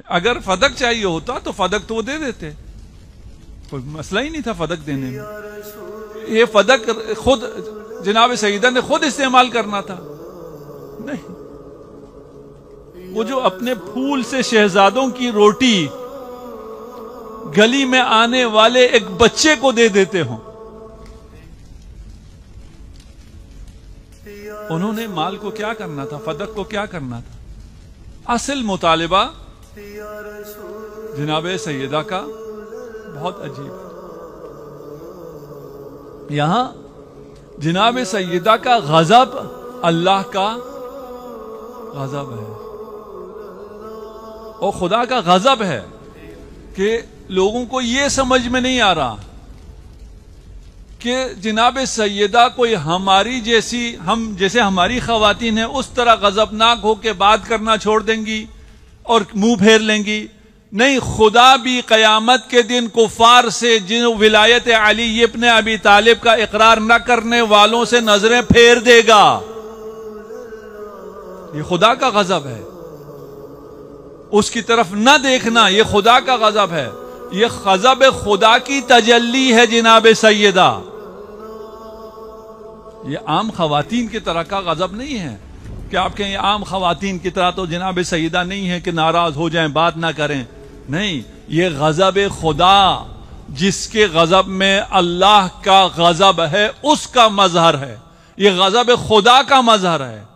अगर फदक चाहिए होता तो फदक तो वो दे देते, कोई मसला ही नहीं था फदक देने में। ये फदक खुद जनाब सईदा ने खुद इस्तेमाल करना था, नहीं। वो जो अपने फूल से शहजादों की रोटी गली में आने वाले एक बच्चे को दे देते हो, उन्होंने माल को क्या करना था, फदक को क्या करना था। असल मुतालिबा जनाब सैयदा का बहुत अजीब। यहां जनाब सैयदा का गजब अल्लाह का गजब है और खुदा का गजब है कि लोगों को यह समझ में नहीं आ रहा कि जनाब सैयदा कोई हमारी जैसी, हम जैसे हमारी खवातीन है उस तरह गजबनाक हो के बात करना छोड़ देंगी और मुंह फेर लेंगी। नहीं, खुदा भी कयामत के दिन कुफार से जिन विलायत अली इब्न अबी तालिब का इकरार न करने वालों से नजरें फेर देगा। ये खुदा का गजब है, उसकी तरफ न देखना ये खुदा का गजब है। ये गजब खुदा की तजल्ली है जनाब सैयदा। ये आम खवातीन की तरह का गजब नहीं है कि आप कहें आम खवातीन की तरह तो जनाब सैयदा नहीं है कि नाराज हो जाएं, बात ना करें। नहीं, ये गजब खुदा, जिसके गजब में अल्लाह का गजब है, उसका मजहर है। ये गजब खुदा का मजहर है।